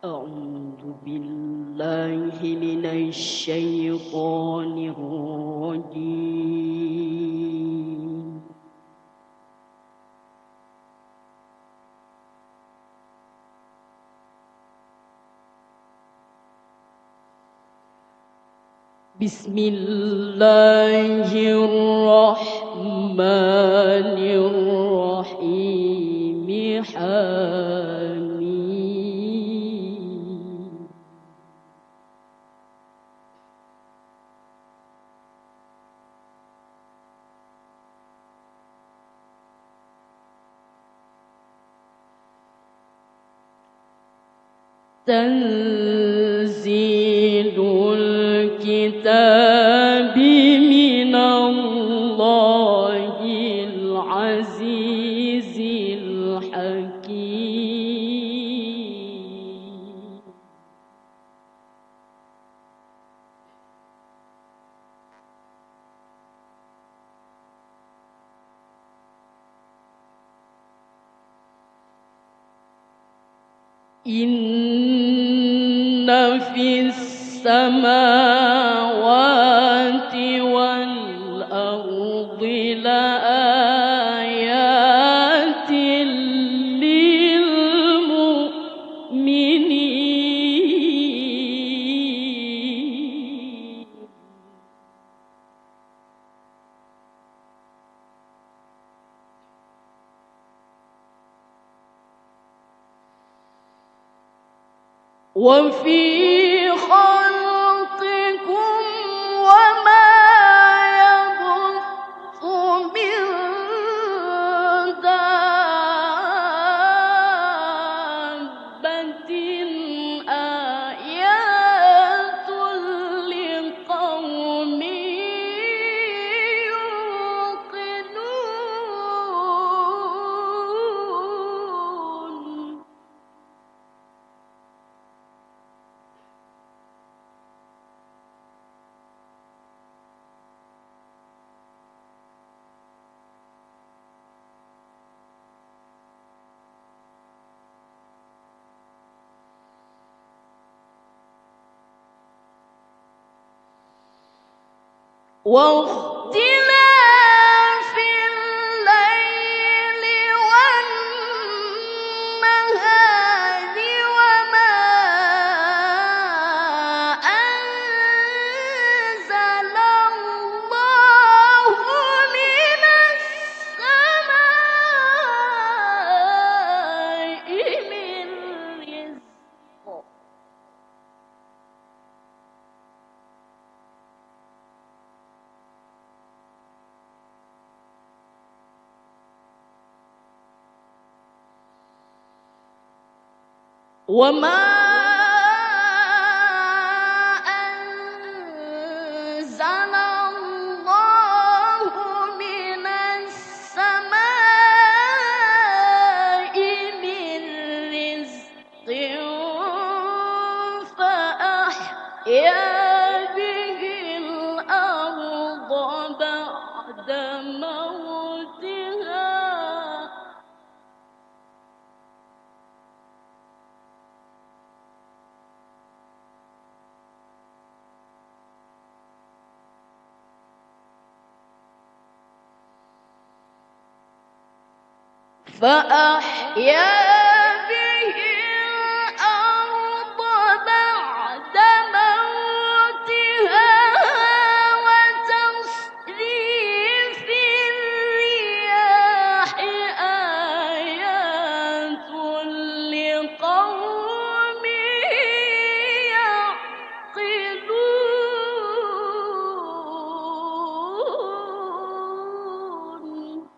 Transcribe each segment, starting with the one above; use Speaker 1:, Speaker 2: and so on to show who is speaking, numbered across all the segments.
Speaker 1: أعوذ بالله من الشيطان الرجيم. بسم الله الرحمن الرحيم. حميم. تنزيل الكتاب من الله العزيز الحكيم. إن في السماوات والأرض لآيات للمؤمنين. وفي خلقكم وما يبث من دابة آيات لقوم يوقنون. واختلاف الليل والنهار وما أنزل الله من السماء من رزق. وما أنزل الله من السماء من رزق فأحيا به الأرض بعد موتها. فأحيا به الأرض بعد موتها وتصريف الرياح آيات لقوم يعقلون.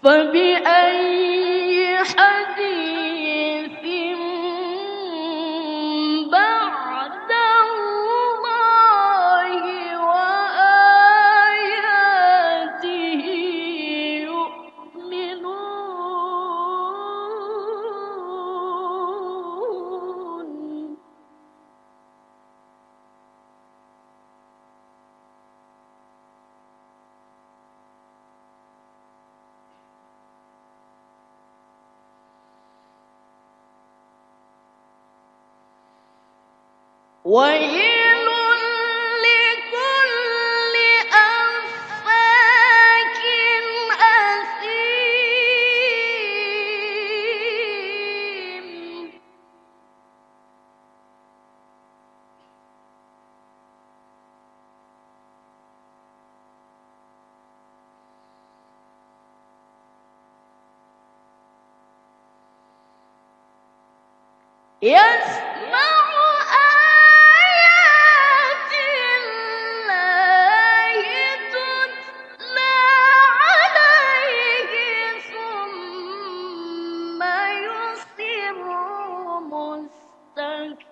Speaker 1: فبأي حديث بعد الله وآياته يؤمنون ويل لكل أفاك أثيم يسمع آيات الله تتلى عليه ثم يصر مستكبرا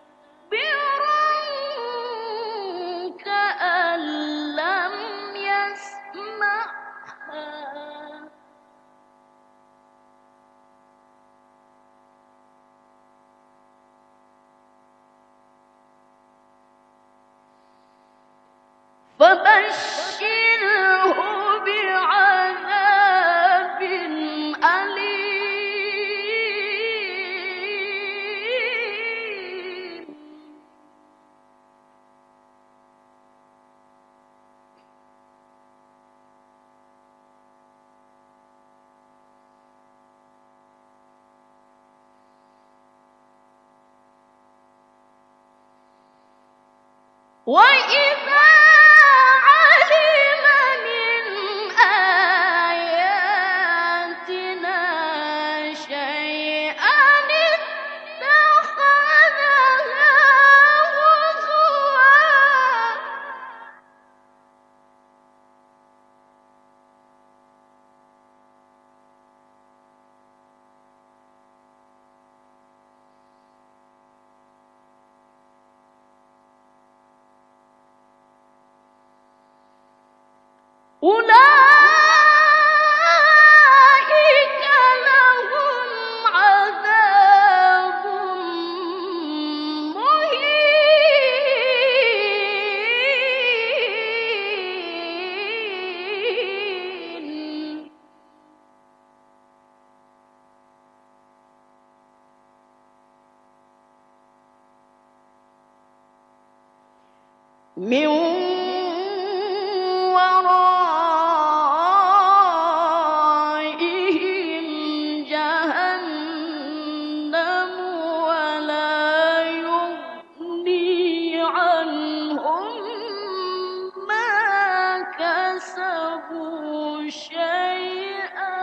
Speaker 1: كأن لم يسمعها فبشره بعذاب أليم وإذا علم من آياتنا شيئا اتخذها هزوا أولئك لهم عذاب مهين من ورائهم جهنم ولا يغني عنهم ما كسبوا شيئا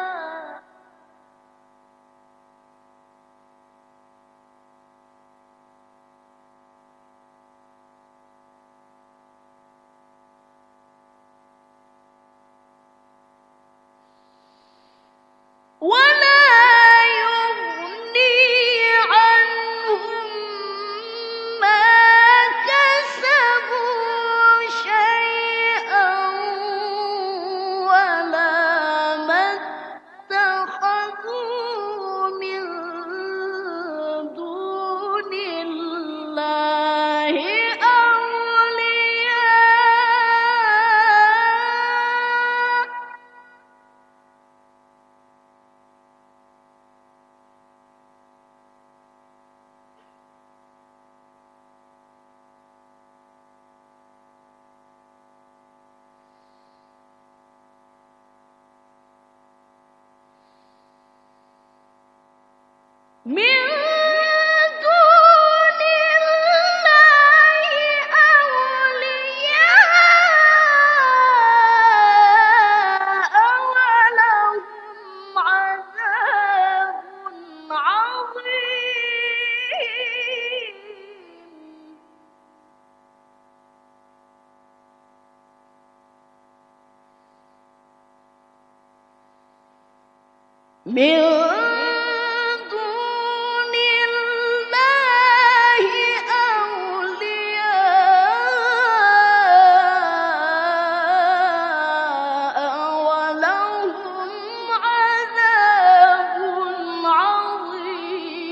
Speaker 1: ولا يغني عنهم ما كسبوا شيئا ولا ما اتخذوا من دون الله أولياء من دون الله أولياء ولهم عذاب عظيم من دون الله أولياء ولهم عذاب عظيم.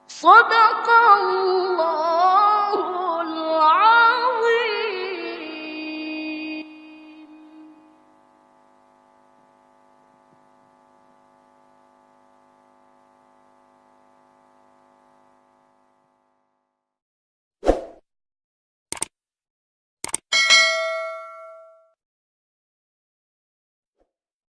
Speaker 1: صدق الله